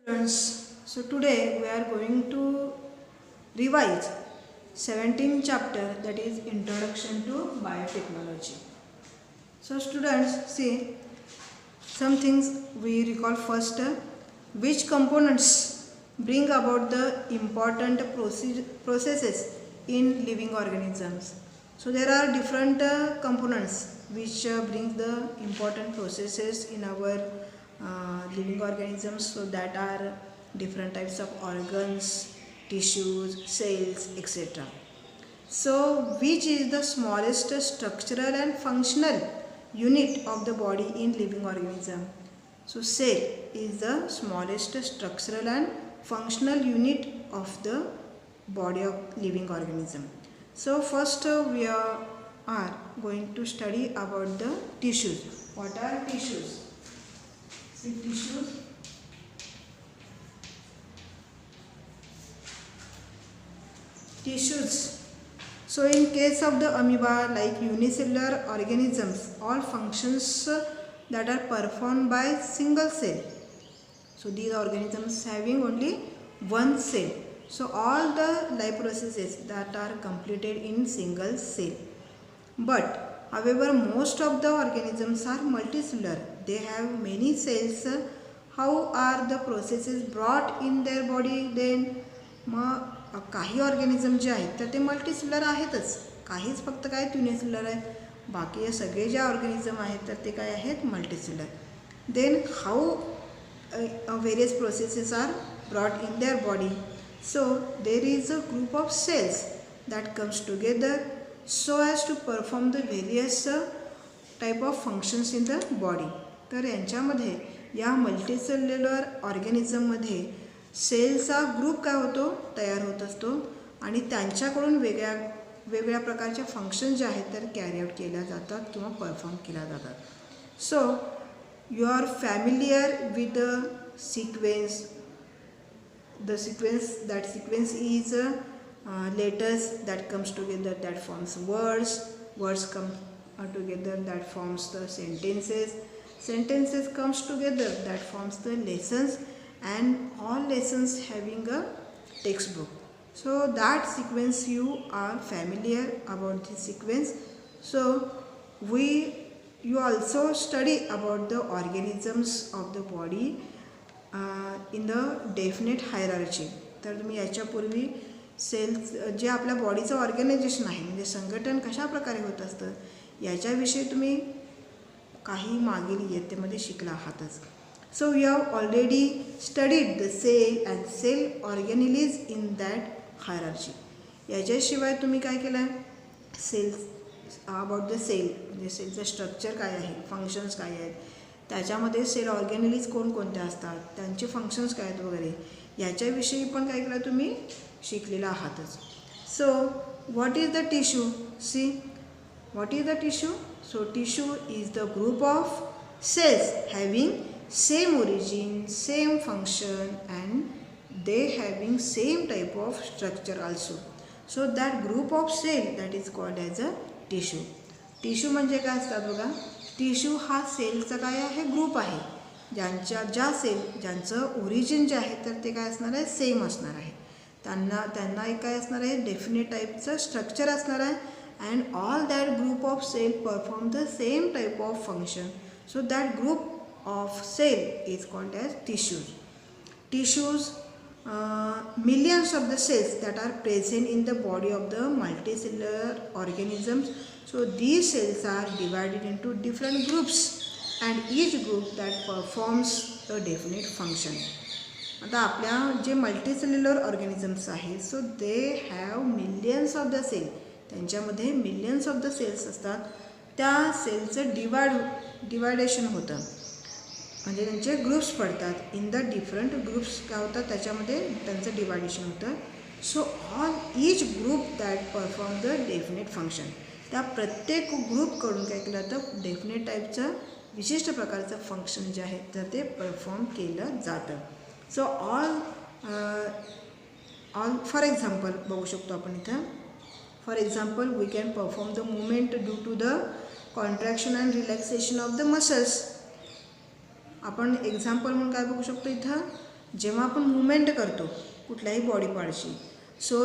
Friends, so today we are going to revise 17th chapter, that is Introduction to Biotechnology. So students, see some things we recall first. Which components bring about the important processes in living organisms? So there are different components which bring the important processes in our living organisms. So that are different types of organs, tissues, cells, etc. So which is the smallest structural and functional unit of the body in living organism? So cell is the smallest structural and functional unit of the body of living organism. So first we are going to study about the tissues. What are tissues? See, tissues. So in case of the amoeba, like unicellular organisms, all functions that are performed by single cell. So these organisms having only one cell. So all the life processes that are completed in single cell. But however, most of the organisms are multicellular. They have many cells. How are the processes brought in their body then? काही organism जे आहेत तर ते multicellular आहेतच, काहीच फक्त काय unicellular आहेत. बाकी सगळे जे ऑर्गॅनिझम आहेत तर ते काय आहेत multicellular. Then how various processes are brought in their body. So there is a group of cells that comes together so as to perform the various type of functions in the body. तर यांच्यामध्ये या multicellular ऑर्गॅनिझममध्ये सेलचा group काय होतो तयार होत असतो आणि त्यांच्याकडून वेगवेगळ्या प्रकारच्या फंक्शन जे आहेत तर कॅरी आउट केल्या जातात किंवा परफॉर्म केल्या जातात. So you are familiar with the sequence. The sequence is letters that comes together that forms words come together that forms the sentences comes together that forms the lessons, and all lessons having a textbook. So that sequence you are familiar about the sequence. So you also study about the organisms of the body in the definite hierarchy. तर तुम्ही याच्यापूर्वी cells जे आपल्या बॉडीचं organisation आहे म्हणजे संघटन कशा प्रकारे होत असतं याच्याविषयी तुम्ही काही मागील इयत्तेमध्ये शिकला आहातच. So you have already studied the cell and cell organelles in that hierarchy. याच्याशिवाय तुम्ही काय केलं आहे सेल्स अबाउट द सेल म्हणजे सेलचं स्ट्रक्चर काय आहे, फंक्शन्स काय आहेत, त्याच्यामध्ये सेल ऑर्गॅनिलीज कोणकोणत्या असतात, त्यांचे फंक्शन्स काय आहेत वगैरे याच्याविषयी पण काय केलं तुम्ही शिकलेला आहातच. So what is the tissue? See what is the tissue? So tissue is the group of cells having same origin, same function and they having same type of structure also. So that group of cell that is called as a tissue. Tissue म्हणजे काय असतात बघा, tissue हा सेलचा काय आहे group आहे ज्यांचं origin जे आहे तर ते काय असणार आहे सेम असणार आहे. त्यांना एक काय असणार आहे डेफिनेट टाईपचं स्ट्रक्चर असणार आहे and all that group of cell perform the same type of function. So that group of cell is called as tissues. Millions of the cells that are present in the body of the multicellular organisms. So these cells are divided into different groups and each group that performs a definite function. आता आपल्या जे multicellular organisms आहेत so they have millions of the cell. त्यांच्यामध्ये millions of the cells असतात. त्या सेलचं deviation होतं म्हणजे त्यांचे ग्रुप्स पडतात. इन द डिफरंट ग्रुप्स काय होतात त्याच्यामध्ये त्यांचं डिवायडेशन होतं. So each group that perform the definite function. त्या प्रत्येक ग्रुपकडून काय केलं जातं डेफिनेट टाईपचं विशिष्ट प्रकारचं फंक्शन जे आहे तर ते परफॉर्म केलं जातं. सो ऑल फॉर एक्झाम्पल बघू शकतो आपण इथं. For example we can perform the movement due to the contraction and relaxation of the muscles. आपण एक्झाम्पल म्हणून काय बघू शकतो इथं जेव्हा आपण मुवमेंट करतो कुठल्याही बॉडी पार्टची, so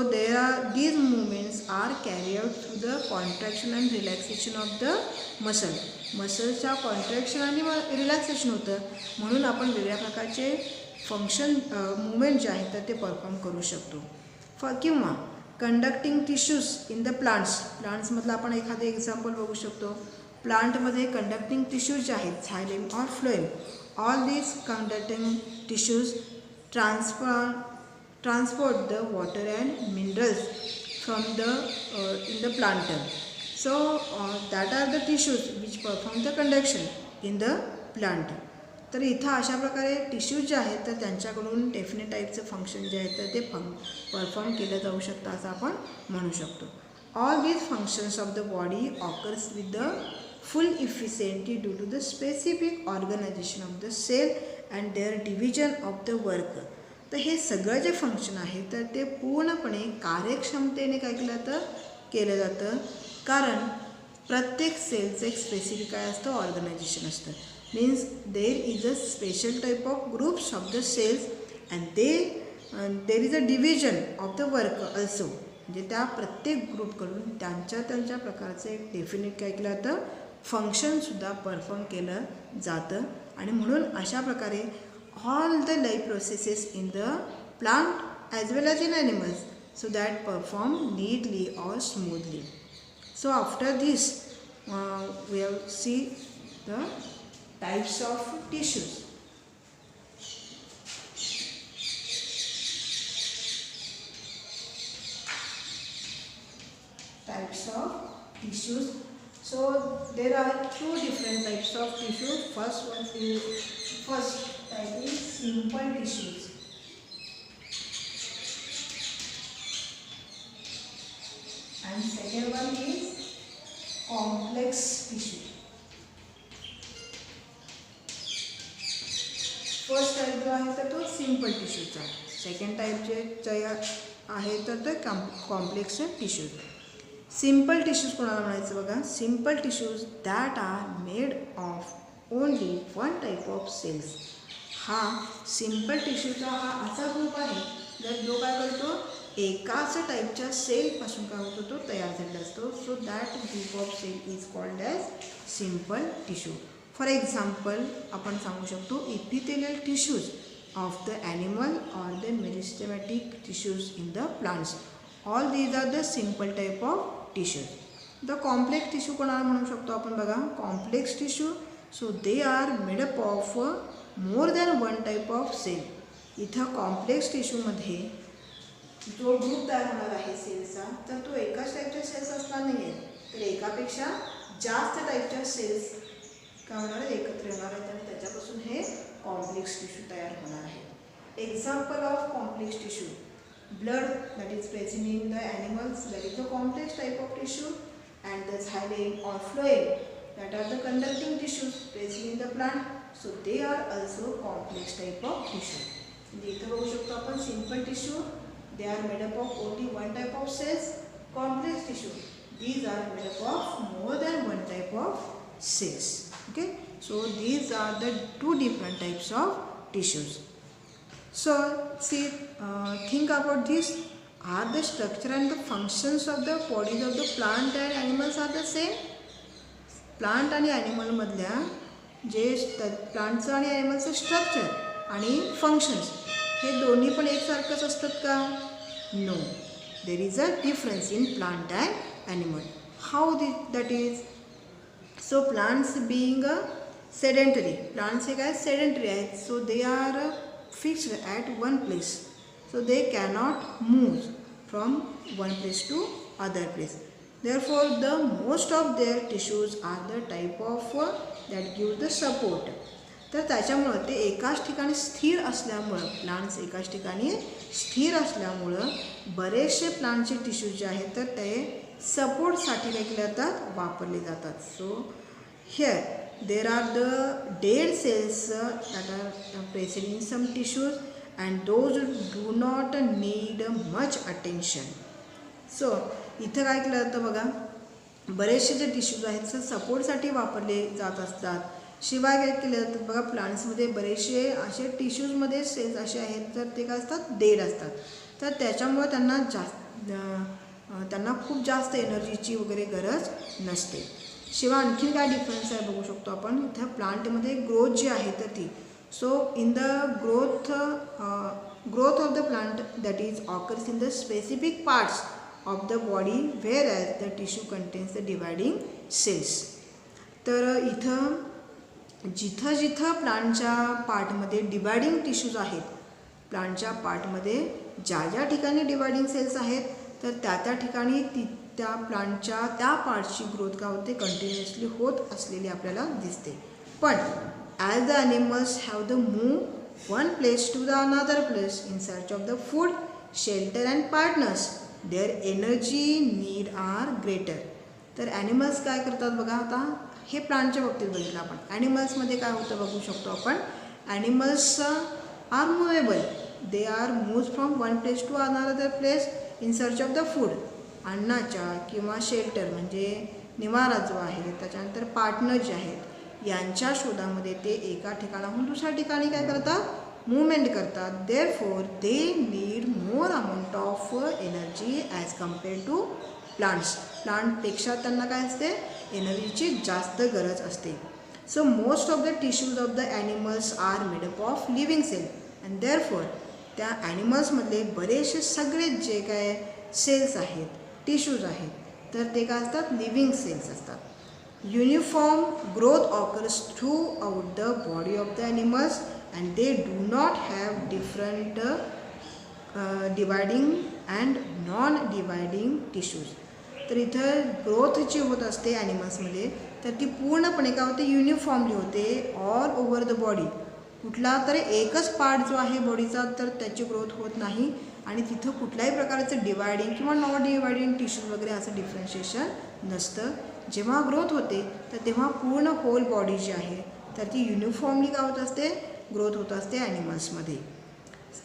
these movements are carried out through the contraction and relaxation of the मसलच्या कॉन्ट्रॅक्शन आणि रिलॅक्सेशन होतं, म्हणून आपण वेगळ्या प्रकारचे फंक्शन मुवमेंट जे आहेत तर ते परफॉर्म करू शकतो. किंवा कंडक्टिंग टिश्यूज इन द प्लांट्समधलं आपण एखादं एक्झाम्पल बघू शकतो. प्लांटमध्ये कंडक्टिंग टिश्यूज जे आहेत xylem or phloem, all these conducting tissues transport the water and minerals from in the plant. So that are the tissues which perform the conduction in the plant. तर इथं अशा प्रकारे tissues जे आहेत तर त्यांच्याकडून डेफिनेट टाईपचं फंक्शन जे आहे तर ते परफॉर्म केलं जाऊ शकतं असं आपण म्हणू शकतो. All these functions of the body occurs with the full efficiency due to the specific organisation of the cell and their division of the work. तर हे सगळं जे फंक्शन आहे तर ते पूर्णपणे कार्यक्षमतेने काय केलं जातं, कारण प्रत्येक सेलचं एक स्पेसिफिक काय असतं ऑर्गनायझेशन असतं. Means there is a special type of groups of the cells and there is a division of the work also. म्हणजे त्या प्रत्येक ग्रुपकडून त्यांच्या प्रकारचं एक डेफिनेट काय केलं जातं फंक्शनसुद्धा परफॉर्म केलं जातं. आणि म्हणून अशा प्रकारे all the life processes in the plant as well as in animals so that perform neatly or smoothly. So after this we have see the types of tissues. Types of tissues. So there are two different types of tissues. First type is simple tissues. And second one is complex tissue. First type जो आहे तर तो simple टिश्यूचा, second type जे आहे तर ते complex tissues. Simple tissues कोणाला म्हणायचं बघा, simple tissues that are made of only one type of cells. हा सिम्पल टिश्यूचा हा असा ग्रुप आहे जर जो काय करतो एकाच टाईपच्या सेलपासून काय होतो तो तयार झालेला असतो. So that group of cell is called as simple tissue. For example आपण सांगू शकतो epithelial tissues of the animal or the meristematic tissues in the plants. All these are the simple type of tissues. The complex tissue कोणाला म्हणू शकतो आपण बघा, complex tissue so they are made up of more than one type of cell. इथं complex टिश्यूमध्ये जो group तयार होणार आहे सेल्सचा तर तो एकाच टाईपच्या सेल्स असणार नाही आहे, तर एकापेक्षा जास्त टाईपच्या सेल्स काय होणार आहे एकत्र येणार आहेत आणि त्याच्यापासून हे कॉम्प्लेक्स टिश्यू तयार होणार आहे. Example of complex tissue, blood that is present in the animals, that is the complex type of tissue, and the xylem or phloem that are the conducting tissues present in the plant, so they are also complex type of tissue. इथे बघू शकतो आपण simple tissue, they are made up of only one type of cells. Complex tissue, these are made up of more than one type of cells. Okay, so these are the two different types of tissues. So see, think about this. Are the structure and the functions of the bodies of the plant and animals are the same? Plant आणि ॲनिमलमधल्या जे प्लांटचं आणि ॲनिमलचं structure आणि functions हे दोन्ही पण एकसारखंच असतात का? No, there is a difference in plant and animal. How that is? So plants being a sedentary, plants हे काय सेडेंटरी आहेत, so they are fixed at one place, so they cannot move from one place to other place. Therefore the most of their tissues are the type of that gives the support. तर त्याच्यामुळं ते एकाच ठिकाणी स्थिर असल्यामुळं, plants एकाच ठिकाणी स्थिर असल्यामुळं बरेचसे प्लांटचे टिश्यूज जे आहेत तर ते सपोर्टसाठी काय केले जातात, वापरले जातात. So here there are the dead cells that are present in some tissues and those do not need much attention. So इथं काय केलं जातं बघा, बरेचसे जे टिश्यूज आहेत ते सपोर्टसाठी वापरले जात असतात शिवाय काय केलं जातं बघा, प्लांट्समध्ये बरेचसे असे टिश्यूजमध्ये सेल्स असे आहेत तर ते काय असतात, डेड असतात. तर त्याच्यामुळे त्यांना खूप जास्त एनर्जीची वगैरे गरज नसते. शिवाय आणखीन काय डिफरन्स आहे बघू शकतो आपण इथं प्लांटमध्ये ग्रोथ जी आहे तर ती. So in the growth of the plant that is occurs in the specific parts of the body where as the tissue contains the dividing cells. तर इथं जिथं जिथं प्लांटच्या पार्टमध्ये डिवायडिंग टिश्यूज आहेत, प्लांटच्या पार्टमध्ये ज्या ज्या ठिकाणी डिवायडिंग सेल्स आहेत तर त्या ठिकाणी त्या प्लांटच्या त्या पार्टची ग्रोथ काय होते, कंटिन्युअसली होत असलेली आपल्याला दिसते. पण as the animals have the move one place to the another place in search of the food, shelter and partners, their energy need are greater. तर ॲनिमल्स काय करतात बघा, आता हे प्लांटच्या बाबतीत बघितलं आपण. ॲनिमल्समध्ये काय होतं बघू शकतो आपण, animals are movable, they are move from one place to another place in search of the food, अन्नाच्या किंवा शेल्टर म्हणजे निवारा जो आहे, त्याच्यानंतर पार्टनर जे आहेत यांच्या शोधामध्ये ते एका ठिकाणाहून दुसऱ्या ठिकाणी काय करतात, मूवमेंट करतात. Therefore they need more amount of energy as compared to plants. प्लांटपेक्षा त्यांना काय असते, एनर्जीची जास्त गरज असते. So most of the tissues of the animals are made up of living cell and therefore त्या ॲनिमल्समधले बरेचसे सगळे जे काय सेल्स आहेत, टिश्यूज आहेत, तर ते काय असतात, लिव्हिंग सेल्स असतात. Uniform growth occurs through out the body of the animals and they do not have different dividing and non dividing tissues. तर इथं ग्रोथ जी होत असते ॲनिमल्समध्ये तर ती पूर्णपणे काय होते, युनिफॉर्मली होते ऑल ओव्हर द बॉडी. कुठला तर एकच पार्ट जो आहे बॉडीचा तर त्याची ग्रोथ होत नाही आणि तिथं कुठल्याही प्रकारचं डिवायडिंग किंवा नॉन डिवायडिंग टिश्यूज वगैरे असं डिफरन्शिएशन नसतं. जेव्हा ग्रोथ होते तर तेव्हा पूर्ण होल बॉडी जी आहे तर ती युनिफॉर्मली काय होत असते, ग्रोथ होत असते ॲनिमल्समध्ये.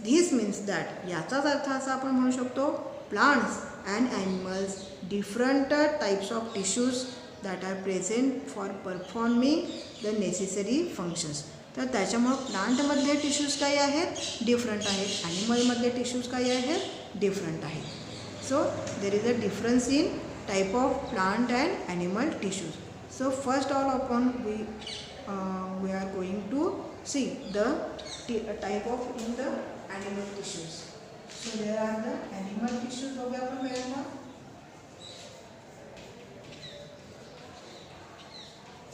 धिस मीन्स दॅट, याचाच अर्थ असा आपण म्हणू शकतो, plants and animals different types of tissues that are present for performing the necessary functions. तर त्याच्यामुळं प्लांटमधले टिश्यूज काही आहेत, डिफरंट आहेत, ॲनिमलमधले टिश्यूज काही आहेत, डिफरंट आहेत. So there is a difference in type of plant and animal tissues. So first all upon we are going to see the type of in the animal tissues. So there are the animal tissues हो गया अपन बघायला.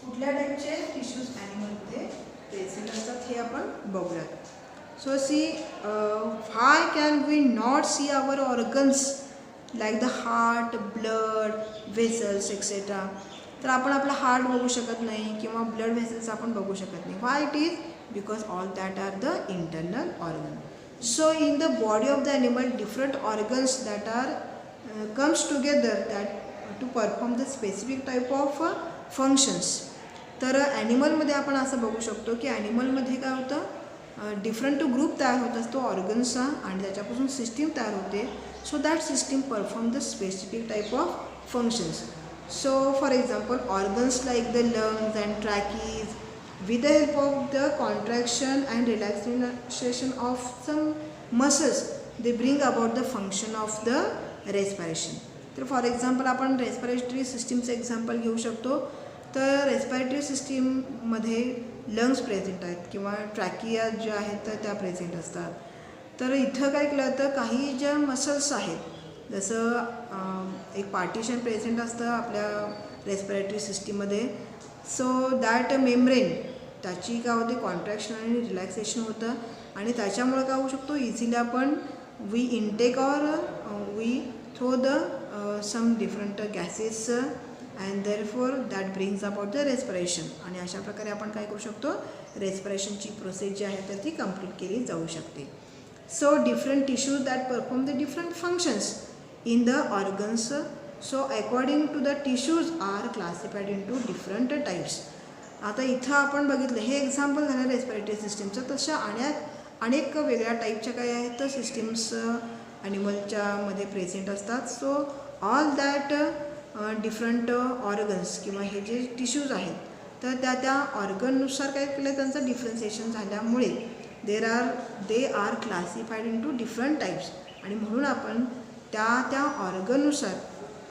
कुठल्या टाईपचे tissues ॲनिमलमध्ये present असतात हे आपण बघूयात. So see why can we not see our organs like the heart, blood, vessels etc. तर आपण आपला हार्ट बघू शकत नाही किंवा ब्लड व्हेसल्स आपण बघू शकत नाही. Why it is, because all that are the internal organ. So in the body of the animal different organs that are comes together that to perform the specific type of functions. तर ॲनिमलमध्ये आपण असं बघू शकतो की ॲनिमलमध्ये काय होतं, different group तयार होत असतो ऑर्गन्सचा आणि त्याच्यापासून सिस्टीम तयार होते. So that system perform the specific type of functions. So for example, organs like the lungs and trachees, with the help of the contraction and relaxation of some muscles, they bring about the function of the respiration. तर for example आपण respiratory सिस्टीमचं example घेऊ शकतो. तर respiratory सिस्टीममध्ये lungs present आहेत किंवा trachea ज्या आहेत तर त्या प्रेझेंट असतात. तर इथं काय केलं जातं, काही ज्या मसल्स आहेत जसं एक पार्टिशन प्रेझेंट असतं आपल्या रेस्पिरेटरी सिस्टीममध्ये. सो दॅट मेम्ब्रेन त्याची काय होते, कॉन्ट्रॅक्शन आणि रिलॅक्सेशन होतं आणि त्याच्यामुळे काय होऊ शकतो, इझिली आपण we intake or we throw the some different gases and therefore that brings about the respiration. आणि अशा प्रकारे आपण काय करू शकतो, रेस्पिरेशनची प्रोसेस जी आहे तर ती कंप्लीट केली जाऊ शकते. So different tissues that perform the different functions in the organs. So according to the tissues are classified into different types. आता इथं आपण बघितलं हे एक्झाम्पल झालं रेस्पिरेटरी सिस्टीमचं. तशा अनेक वेगळ्या टाईपच्या काय आहेत तर सिस्टीम्स ॲनिमलच्या मध्ये प्रेझेंट असतात. So all that different organs किंवा हे जे टिश्यूज आहेत तर त्या ऑर्गननुसार काय केलं, त्यांचं डिफरन्सिएशन झाल्यामुळे they are classified into different types. आणि म्हणून आपण त्या ऑर्गननुसार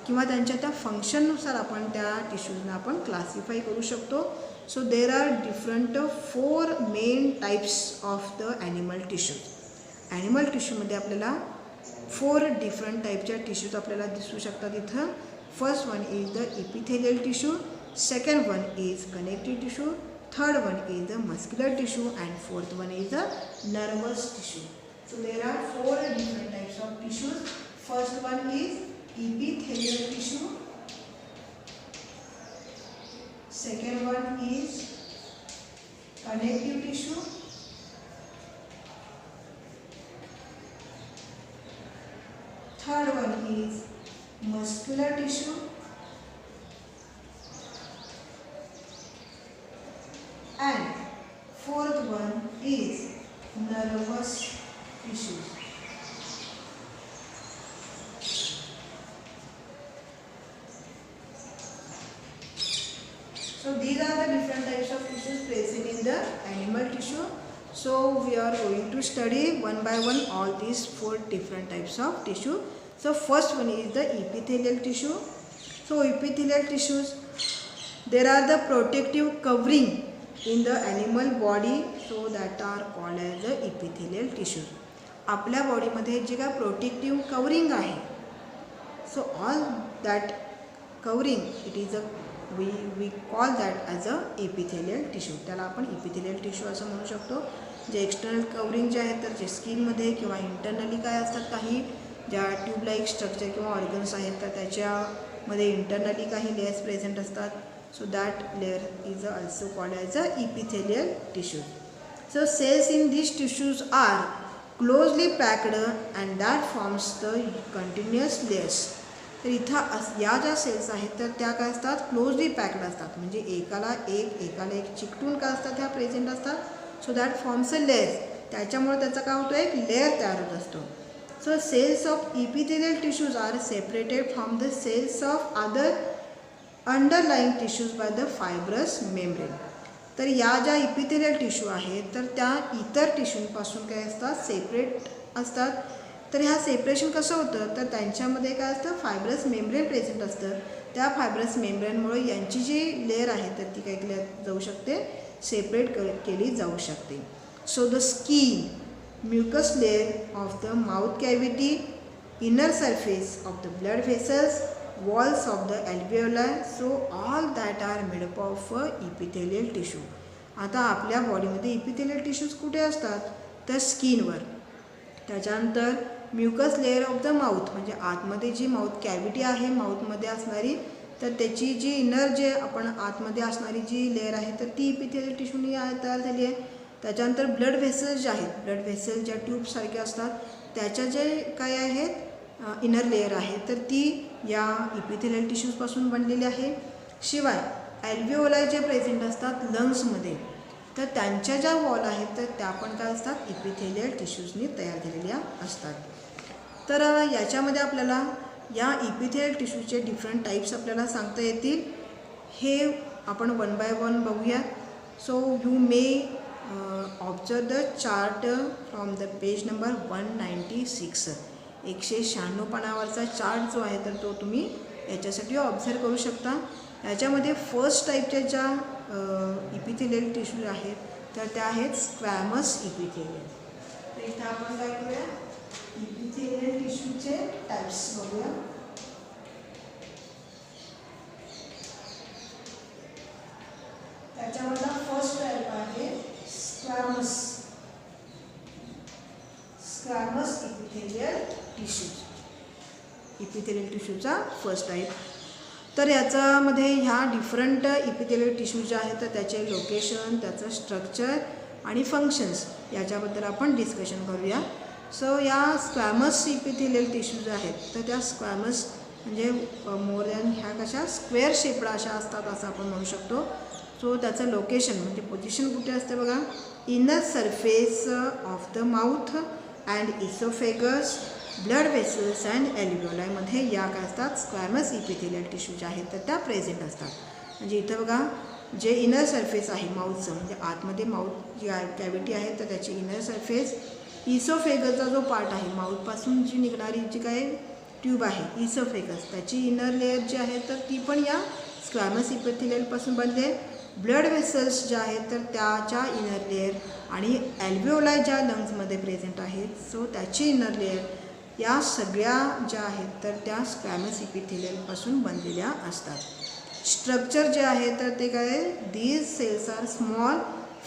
किंवा त्यांच्या त्या फंक्शननुसार आपण त्या टिश्यूजना आपण क्लासिफाय करू शकतो. So there R different 4 main types of the animal tissues. Animal टिश्यूमध्ये आपल्याला 4 डिफरंट टाईपच्या टिश्यूज आपल्याला दिसू शकतात इथं. First one is the epithelial tissue, second one is connective tissue, third one is the muscular tissue and fourth one is the nervous tissue. So there R 4 different types of tissues. First one is epithelial tissue, second one is connective tissue, third one is muscular tissue, and fourth one is nervous tissue. So these are the different types of tissues present in the animal tissue. So we are going to study one by one all these 4 different types of tissue. So first one is the epithelial tissue. So epithelial tissues, there are the protective covering in the animal body, so that are called as the epithelial tissues. आपल्या बॉडीमध्ये जे काय protective covering आहे, so all that covering it is a we call that as a epithelial tissue. त्याला आपण epithelial tissue असं म्हणू शकतो. जे एक्सटर्नल कवरिंग जे आहेत तर जे स्किनमध्ये किंवा इंटरनली काय असतात, काही ज्या ट्यूब लाईक स्ट्रक्चर किंवा ऑर्गन्स आहेत तर त्याच्यामध्ये इंटरनली काही लेयर्स प्रेझेंट असतात. So that layer is also called as a epithelial tissues. So cells in this tissues are closely packed and that forms the continuous layers. तर इथं या ज्या सेल्स आहेत तर त्या काय असतात, क्लोजली पॅक्ड असतात. म्हणजे एकाला एक चिकटून काय असतात, ह्या प्रेझेंट असतात. So that forms a layers. त्याच्यामुळे त्याचा काय होतो, एक लेअर तयार होत असतो. So cells of epithelial tissues are separated from the cells of other underlying tissues by the fibrous membrane. तर या ज्या इपिथेलियल टिश्यू आहेत तर त्या इतर टिश्यूंपासून काय असतात, सेपरेट असतात. तर ह्या सेपरेशन कसं होतं, तर त्यांच्यामध्ये काय असतं, फायब्रस मेम्ब्रेन प्रेझेंट असतं. त्या फायब्रस मेम्ब्रेनमुळे यांची जी लेअर आहे तर ती काय केली जाऊ शकते, सेपरेट केली जाऊ शकते. So the skin, mucus layer of the mouth cavity, inner surface of the blood vessels, walls of the alveoli, so all that are made up of epithelial tissue. आता आपल्या बॉडीमध्ये इपिथेलियल टिश्यूज कुठे असतात, तर स्किनवर. त्याच्यानंतर mucus layer of the mouth, म्हणजे आतमध्ये जी mouth cavity आहे माउथमध्ये असणारी, तर त्याची जी इनर जे आपण आतमध्ये असणारी जी लेअर आहे तर ती इपिथेलियल टिश्यूनी तयार झाली आहे. त्याच्यानंतर ब्लड व्हेसल्स जे आहेत, ब्लड व्हेसल्स ज्या ट्यूबसारखे असतात त्याच्या जे काय आहेत इनर लेअर आहे तर ती या इपिथेलियल टिश्यूजपासून बनलेली आहे. शिवाय अल्व्हेओलाई जे प्रेझेंट असतात लंग्समध्ये, तर त्यांच्या ज्या वॉल आहेत तर त्या पण काय असतात, इपिथेलियल टिश्यूजनी तयार झालेल्या असतात. तर याच्यामध्ये आपल्याला या इपिथेलियल टिश्यूचे डिफरंट टाईप्स आपल्याला सांगता येतील. हे आपण वन बाय वन बघूया. So you may observe the chart from the page number 196. 196 पानावरचा चार्ट जो आहे तर तो तुम्ही याच्यासाठी ऑब्झर्व करू शकता. याच्यामध्ये फर्स्ट टाईपच्या ज्या इपिथेलियल टिश्यू आहेत तर त्या आहेत स्क्वॅमस इपिथेलियल. तर इथं आपण काय करूया, इपिथेलियल टिश्यूचे टाईप्स बघूया. त्याच्यामधला फर्स्ट टाईप आहे स्क्वॅमस इपिथेलियल टिश्यू. इपिथेलियल टिश्यूचा फर्स्ट टाईप. तर याच्यामध्ये ह्या डिफरंट इपिथेलियल टिश्यू जे आहेत तर त्याचे लोकेशन, त्याचं स्ट्रक्चर आणि फंक्शन्स याच्याबद्दल आपण डिस्कशन करूया. सो या स्क्वॅमस इपिथेलियल टिश्यू जे आहेत तर त्या स्क्वॅमस म्हणजे मोर दॅन ह्या कशा स्क्वेअर शेपड अशा असतात असं आपण म्हणू शकतो. सो त्याचं लोकेशन म्हणजे पोझिशन कुठे असते बघा, inner surface of the mouth and oesophagus, blood vessels and अल्व्हेओलायमध्ये या काय असतात, स्क्वॅमस इपिथेलियल टिश्यू ज्या आहेत तर त्या प्रेझेंट असतात. म्हणजे इथं बघा जे इनर सरफेस आहे माउथचं, म्हणजे आतमध्ये माउथ जी कॅव्हिटी आहे तर त्याची इनर सरफेस, इसोफेगसचा जो पार्ट आहे माउथपासून जी निघणारी जी काय ट्यूब आहे इसोफेगस, त्याची इनर लेअर जी आहे तर ती पण या स्क्वॅमस इपिथेलियलपासून बनते. ब्लड वेसल्स ज्या आहेत तर त्याच्या इनर लेअर आणि ॲल्व्हिओलाय ज्या लंग्समध्ये प्रेझेंट आहेत सो त्याची इनर लेअर या सगळ्या ज्या आहेत तर त्या स्क्वॅमस इपिथेलियलपासून बनलेल्या असतात. स्ट्रक्चर जे आहे तर ते काय, these cells are small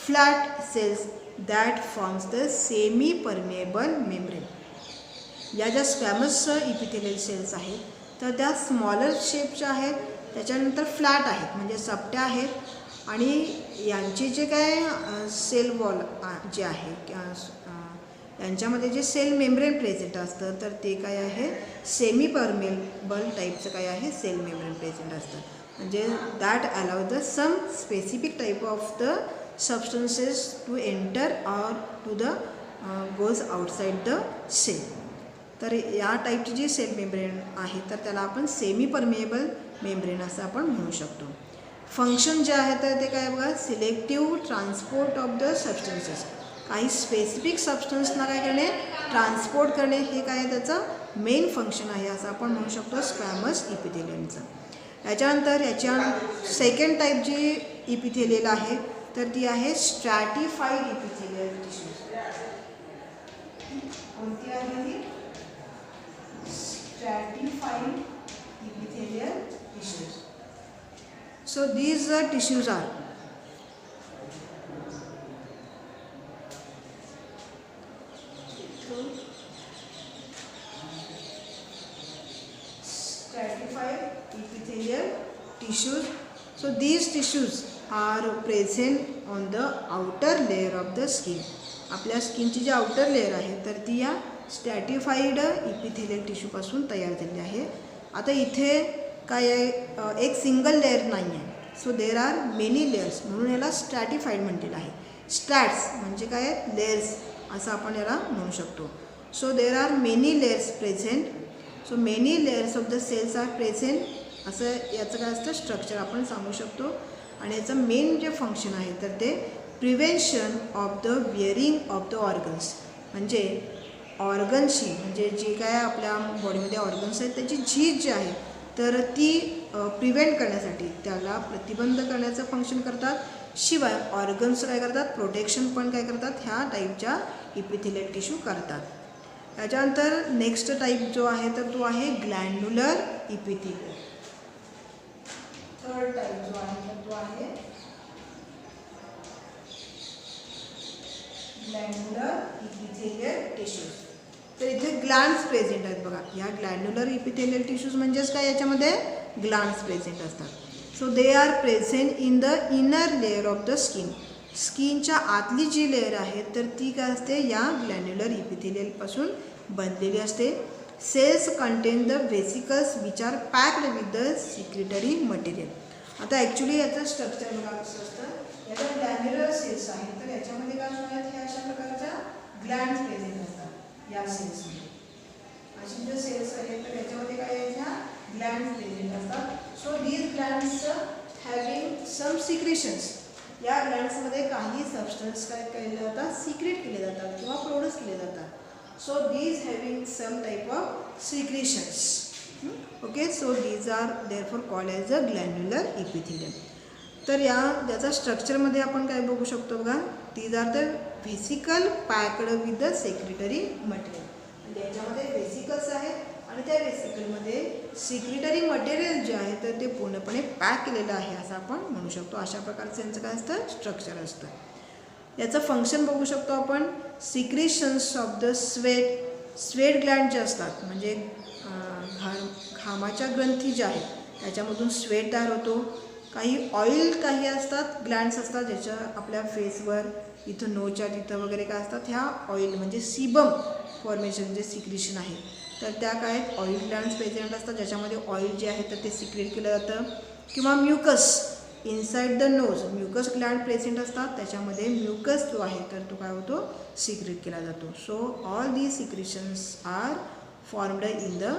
flat cells that forms the semi permeable membrane. या ज्या स्क्वॅमस इपिथेलियल सेल्स आहेत तर त्या स्मॉलर शेपच्या आहेत, त्याच्यानंतर फ्लॅट आहेत म्हणजे चपट्या आहेत आणि यांची जे काय सेल वॉल जे आहे यांच्यामध्ये जे सेल मेम्ब्रेन प्रेझेंट असतं तर ते काय आहे सेमी परमेएबल टाईपचं काय आहे सेल मेम्ब्रेन प्रेझेंट असतं. म्हणजे that allow the some specific type of the substances to enter or to the goes outside the cell. तर या टाईपची जी सेल मेम्ब्रेन आहे तर त्याला आपण सेमी परमेएबल मेम्ब्रेन असं आपण म्हणू शकतो. फंक्शन जे आहे तर ते काय बघा, selective transport of the substances, काही स्पेसिफिक सबस्टन्सना काय करणे ट्रान्सपोर्ट करणे हे काय त्याचं मेन फंक्शन आहे असं आपण म्हणू शकतो स्क्वॅमस इपिथेलियलचं. याच्यानंतर याच्या सेकंड टाईप जी इपिथेलियल आहे तर ती आहे स्ट्रॅटिफाईड इपिथेलियल टिश्यूज. कोणती आहे ती, stratified epithelial tissues. So these tissues are stratified epithelial tissues. So these tissues are present on the outer layer of the skin. आपल्या स्किनची जी आउटर लेअर आहे तर ती या स्ट्रॅटिफाईड इपिथेलियल टिश्यूपासून तयार झालेली आहे. आता इथे काय आहे, एक सिंगल लेअर नाही आहे, so there are many layers म्हणून याला स्ट्रॅटिफाईड म्हटलेलं आहे. स्ट्रॅट्स म्हणजे काय आहेत लेयर्स असं आपण याला म्हणू शकतो. So there are many layers present, so many layers of the cells are present असं याचं काय असतं स्ट्रक्चर आपण सांगू शकतो. आणि याचं मेन जे फंक्शन आहे तर ते prevention of the wearing of the organs, म्हणजे ऑर्गन्सची म्हणजे जे काय आपल्या बॉडीमध्ये ऑर्गन्स आहेत त्याची झीज जी आहे तर ती प्रिव्हेंट करण्यासाठी त्याला प्रतिबंध करण्याचं फंक्शन करतात. शिवाय ऑर्गन्स काय करतात प्रोटेक्शन पण काय करतात ह्या टाईपच्या इपिथेलियल टिश्यू करतात. त्याच्यानंतर नेक्स्ट टाईप जो आहे तर तो आहे ग्लॅन्ड्युलर इपिथेलियल. थर्ड टाईप जो आहे तर तो आहे ग्लॅन्ड्युलर इपिथेलियल टिश्यूज. तर इथे ग्लँड्स प्रेझेंट आहेत बघा. ह्या ग्लॅन्ड्युलर इपिथेलियल टिश्यूज म्हणजेच काय, याच्यामध्ये ग्लँड्स प्रेझेंट असतात. So they are present in the inner layer of the skin. स्किनच्या आतली जी लेअर आहे तर ती काय असते या ग्लॅन्ड्युलर इपिथेलियलपासून बनलेली असते. Cells contain the vesicles which are packed with the secretory material. आता ॲक्च्युली याचं स्ट्रक्चर बघा कसं असतं. याच्या ग्लॅन्ड्युलर सेल्स आहेत तर याच्यामध्ये काय असणार, ह्या अशा प्रकारच्या ग्लँड्स प्रेझेंट असतात या सेल्समध्ये. अशी जे सेल्स आहेत तर याच्यामध्ये काय आहे, ह्या ग्लँड्स प्रेझेंट असतात. सो दीज ग्लँड्स हॅविंग सम सिक्रेशन्स. या ग्लँड्समध्ये काही सबस्टन्स काय केले जातात सिक्रेट केले जातात किंवा प्रोड्यूस केले जातात. So these having some type of secretions. Okay, so these are therefore called as a glandular epithelial. तर याचा स्ट्रक्चरमध्ये आपण काय बघू शकतो बघा, these are the vesicle packed with the secretory material. म्हणजे याच्यामध्ये व्हेसिकल्स आहेत आणि त्या व्हेसिकलमध्ये सिक्रेटरी मटेरियल जे आहे तर ते पूर्णपणे पॅक केलेलं आहे असं आपण म्हणू शकतो. अशा प्रकारचं यांचं काय असतं स्ट्रक्चर असतं. याचं फंक्शन बघू शकतो आपण. सिक्रेशन्स ऑफ द स्वेट ग्लँड जे असतात म्हणजे घामाच्या ग्रंथी ज्या आहेत त्याच्यामधून स्वेट तयार होतो. काही ऑइल काही असतात ग्लँड्स असतात ज्याच्या आपल्या फेसवर इथं नोच्या तिथं वगैरे काय असतात ह्या ऑइल म्हणजे सीबम फॉर्मेशन जे सिक्रेशन आहे तर त्या काय ऑइल ग्लँड्स प्रेझेंट असतात ज्याच्यामध्ये ऑइल जे आहे तर ते सिक्रेट केलं जातं. किंवा mucus inside the nose mucus Gland present असतात त्याच्यामध्ये म्युकस जो आहे तर तो काय होतो सिक्रेट केला जातो. So all these secretions are formed in the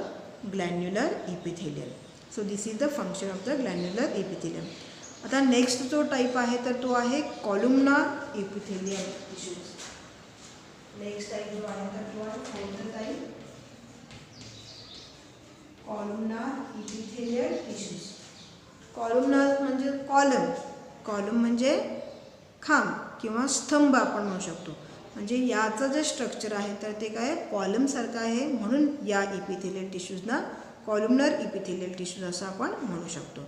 glandular epithelial. So this is the function of the glandular epithelium. आता नेक्स्ट जो टाईप आहे तर तो आहे कॉलुमनार इपिथेलियल टिश्यूज. नेक्स्ट टाईप जो आहे तर तो आहे फोर्थ टाईप कॉलुमनार इपिथेलियल टिश्यूज. कॉलुमनार म्हणजे कॉलम म्हणजे खांब किंवा स्तंभ आपण म्हणू शकतो. म्हणजे याचं जे स्ट्रक्चर आहे तर ते काय कॉलमसारखं आहे, म्हणून या इपिथेलियल टिश्यूजना कॉलुमनार इपिथेलियल टिश्यूज असं आपण म्हणू शकतो.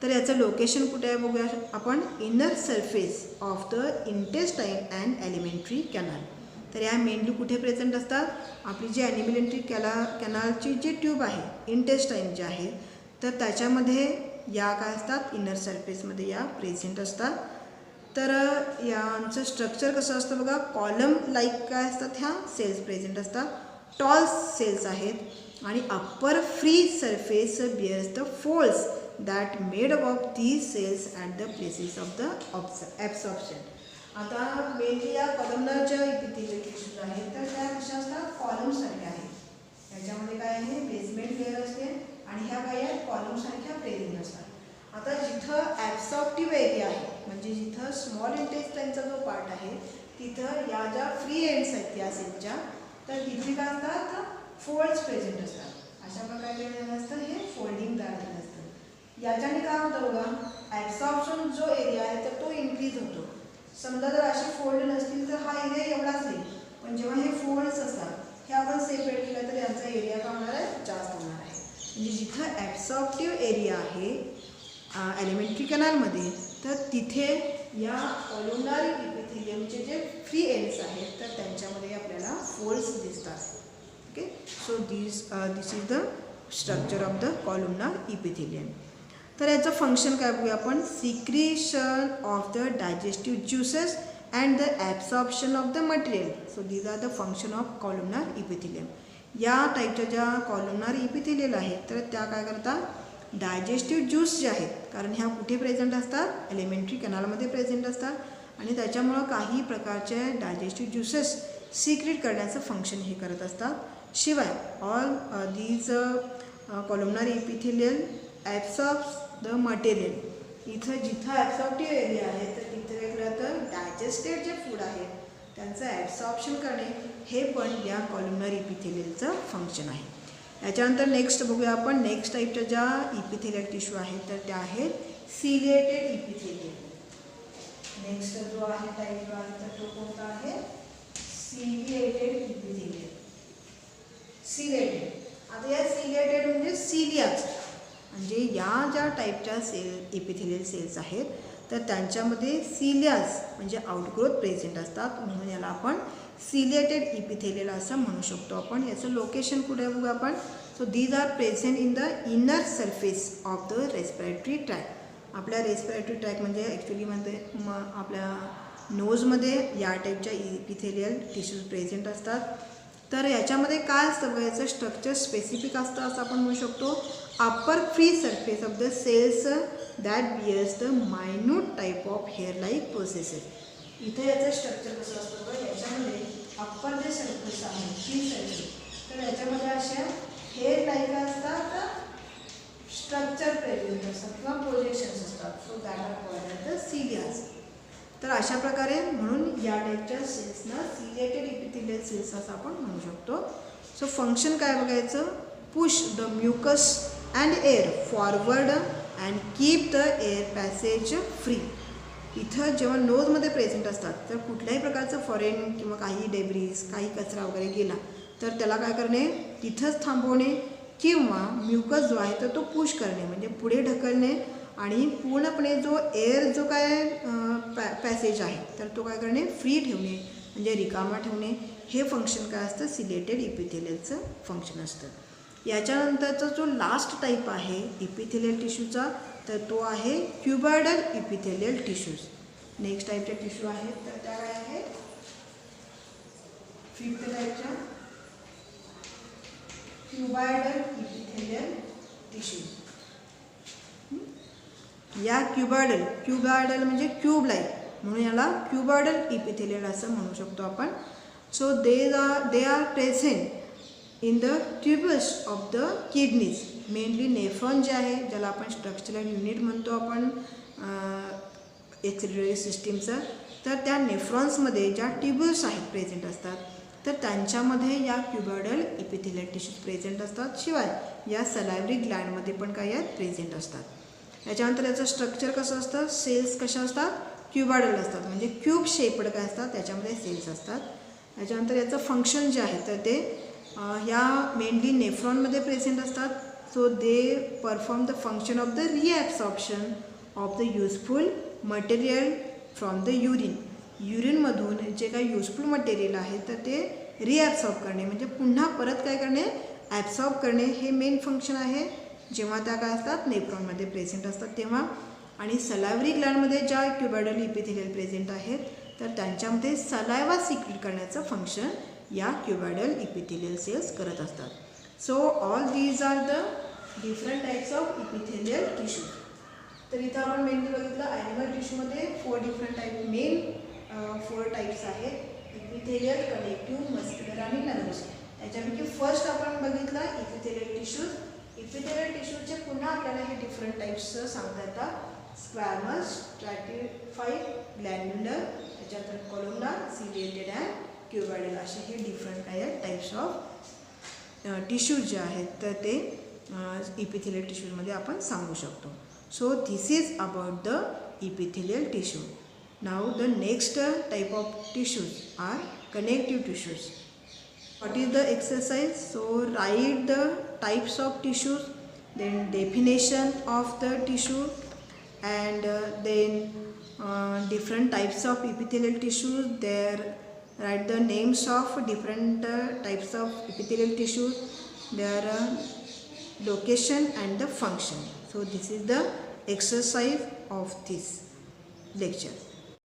तर याचं लोकेशन कुठे आहे बघूया आपण. Inner surface of the intestine and elementary canal. तर या मेनली कुठे प्रेझेंट असतात, आपली जी ॲनिमेंटरी कॅनलची जी ट्यूब आहे इंटेस्टाईन जे आहे तर त्याच्यामध्ये या काय असतात इनर सरफेसमध्ये या प्रेझेंट असतात. तर यांचं स्ट्रक्चर कसं असतं बघा, कॉलम लाईक काय असतात ह्या सेल्स प्रेझेंट असतात, टॉल सेल्स आहेत आणि upper free surface bears the folds that made up of these cells at the places of the absorption. आता मेनली या कॉलमनारच्या इपिथेलियल टिश्यूज आहेत तर त्या कशा असतात कॉलमसारख्या आहेत. त्याच्यामध्ये काय आहे बेसमेंट लेअर असते आणि ह्या काय आहेत कॉलमसारख्या प्रेझेंट असतात. आता जिथं ॲब्सॉर्प्टिव्ह एरिया आहे म्हणजे जिथं स्मॉल इंटेस्टाईनचा जो पार्ट आहे तिथं या ज्या फ्री एंड्स आहेत या सेलच्या तर तिथे काय असतात फोल्ड्स प्रेझेंट असतात. अशा प्रकारे झालेलं असतं हे फोल्डिंग तयार झालं असतं. याच्याने काय होतं बघा, ॲब्सॉर्प्शन जो एरिया आहे तर तो इन्क्रीज होतो. समजा जर असे फोल्ड नसतील तर हा एरिया एवढाच नाही, पण जेव्हा हे फोल्ड्स असतात हे आपण सेपरेट केलं तर यांचा एरिया काय होणार आहे जास्त होणार आहे. म्हणजे जिथं ॲब्सॉर्प्टिव्ह एरिया आहे एलिमेंटरी कॅनलमध्ये तर तिथे या कॉलुमनार इपिथेलियमचे जे फ्री एंड्स आहेत तर त्यांच्यामध्ये आपल्याला फोल्ड्स दिसतात. Okay, so this is the structure of the columnar epithelium. तर याचं फंक्शन काय बघूया आपण. Secretion of the digestive juices and the absorption of the material. So these are the function of columnar epithelium. या टाईपच्या ज्या कॉलुमनार epithelial आहेत तर त्या काय करतात डायजेस्टिव्ह ज्यूस जे आहेत, कारण ह्या कुठे प्रेझेंट असतात एलिमेंटरी कॅनलमध्ये प्रेझेंट असतात आणि त्याच्यामुळं काही प्रकारचे डायजेस्टिव्ह ज्युसेस सिक्रेट करण्याचं फंक्शन हे करत असतात. शिवाय all these कॉलुमनार epithelial absorbs the material. इथं जिथं ॲब्सॉर्प्टिव्ह एरिया आहे तर तिथे वेगळं तर डायजेस्टेड जे फूड आहे त्यांचं ॲब्सॉर्प्शन करणे हे पण या कॉलुमनार इपिथेलियलचं फंक्शन आहे. याच्यानंतर नेक्स्ट बघूया आपण. नेक्स्ट टाईपच्या ज्या इपिथेलियल टिश्यू आहेत तर त्या आहेत सिलिएटेड इपिथेलियल. नेक्स्ट जो आहे टाईप आहे तर तो कोणता आहे सिलिएटेड इपिथेलियल. सिलिएटेड. आता या सिलिएटेड म्हणजे सिलियाच म्हणजे या ज्या टाईपच्या इपिथेलियल सेल्स आहेत तर त्यांच्यामध्ये सिलियास म्हणजे आउटग्रोथ प्रेझेंट असतात, म्हणून याला आपण सिलिएटेड इपिथेलियल असं म्हणू शकतो आपण. याचं लोकेशन कुठे आहे बघा आपण. So these are present in the inner surface of the respiratory tract. आपल्या रेस्पिरेटरी ट्रॅक म्हणजे ॲक्च्युलीमध्ये आपल्या नोजमध्ये या टाईपच्या इपिथेलियल टिश्यूज प्रेझेंट असतात. तर याच्यामध्ये काय असतं बघा, याचं स्ट्रक्चर स्पेसिफिक असतं असं आपण म्हणू शकतो. Upper free surface of the cells that bears the minute type of hair like processes. इथे याचं स्ट्रक्चर कसं असतं बघा, याच्यामध्ये अप्पर जे सरफेस आहे फ्री सरफेस तर याच्यामध्ये अशा हेअर लाईक असतात स्ट्रक्चर प्रेझेंट असतात किंवा प्रोजेक्शन्स असतात. So that are called the cilias. तर अशा प्रकारे म्हणून या टाईपच्या सेल्सना सिलिएटेड इपिथेलियल सेल्स असं आपण म्हणू शकतो. सो फंक्शन काय बघायचं, push the mucus and air forward and keep the air passage free. इथं जेव्हा नोजमध्ये प्रेझेंट असतात तर कुठल्याही प्रकारचं फॉरेन किंवा काही डेब्रिज काही कचरा वगैरे गेला तर त्याला काय करणे तिथंच थांबवणे किंवा म्युकस जो आहे तर तो पुश करणे म्हणजे पुढे ढकलणे आणि पूर्णपणे जो एअर जो काय पॅसेज आहे तर तो काय करणे फ्री ठेवणे म्हणजे रिकामा ठेवणे. हे फंक्शन काय असतं सिलिएटेड इपिथेलियलचं फंक्शन असतं. याच्यानंतरचा जो लास्ट टाईप आहे इपिथेलियल टिश्यूचा तर तो आहे क्युबॉइडल इपिथेलियल टिश्यूज. नेक्स्ट टाईपचे टिश्यू आहेत तर त्या काय आहेत फिफ्थ टाईपच्या क्युबॉइडल इपिथेलियल टिश्यूज. या क्युबॉइडल म्हणजे क्यूब लाईक म्हणून याला क्युबॉइडल इपिथेलियल असं म्हणू शकतो आपण. So they are present in the tubes of the kidneys. Mainly nephron जे आहे ज्याला आपण स्ट्रक्चरल युनिट म्हणतो आपण एक्सक्रिटरी सिस्टीमचं, तर त्या नेफ्रॉन्समध्ये ज्या ट्युब्युल्स आहेत प्रेझेंट असतात, तर त्यांच्यामध्ये या क्युबॉइडल इपिथेलियल टिश्यूज प्रेझेंट असतात. शिवाय या सलायव्हरी ग्लँडमध्ये पण काय आहेत प्रेझेंट असतात. याच्यानंतर याचं स्ट्रक्चर कसं असतं, सेल्स कशा असतात, क्युबॉइडल असतात, म्हणजे क्यूब शेपड काय असतात त्याच्यामध्ये सेल्स असतात. याच्यानंतर याचं फंक्शन जे आहे तर ते ह्या मेनली नेफ्रॉनमध्ये प्रेझेंट असतात. So they perform the function of the reabsorption of the useful material from the urine. युरिनमधून जे काही युजफुल मटेरियल आहे तर ते रिॲब्सॉर्ब करणे, म्हणजे पुन्हा परत काय करणे, ॲब्सॉर्ब करणे, हे मेन फंक्शन आहे जेव्हा त्या काय असतात नेफ्रॉनमध्ये प्रेझेंट असतात तेव्हा. आणि सलायव्हरी ग्लँडमध्ये ज्या क्युबॉइडल इपिथेलियल प्रेझेंट आहेत तर त्यांच्यामध्ये सलायवा सिक्रीट करण्याचं फंक्शन या क्युबॉइडल इपिथेलियल सेल्स करत असतात. So all these are the different types of epithelial tissue. तर इथं आपण मेनली बघितलं ॲनिमल टिश्यूमध्ये 4 डिफरंट टाईप, मेन 4 टाईप्स आहेत, इपिथेलियल, कनेक्टिव्ह, मस्क्युलर आणि नर्वस. त्याच्यापैकी फर्स्ट आपण बघितलं इपिथेलियल टिश्यूज. इपिथेलियल टिश्यूचे पुन्हा आपल्याला हे डिफरंट टाईप्स सांगता येतात. स्क्वॅमस, स्ट्रॅटिफाईड, ग्लॅन्ड्युलर, त्याच्यानंतर कोलमनार, सिलिएटेड अँड क्युबॉइडल, असे हे डिफरंट काय आहेत टाईप्स ऑफ टिश्यूज जे आहेत तर ते इपिथेलियल टिश्यूजमध्ये आपण सांगू शकतो. So this is about the epithelial tissue. Now the next type of tissues are connective tissues. What is the exercise? So write the types of tissues, then definition of the tissue, and then different types of epithelial tissues. There write the names of different types of epithelial tissues, their location and the function. So this is the exercise of this lecture.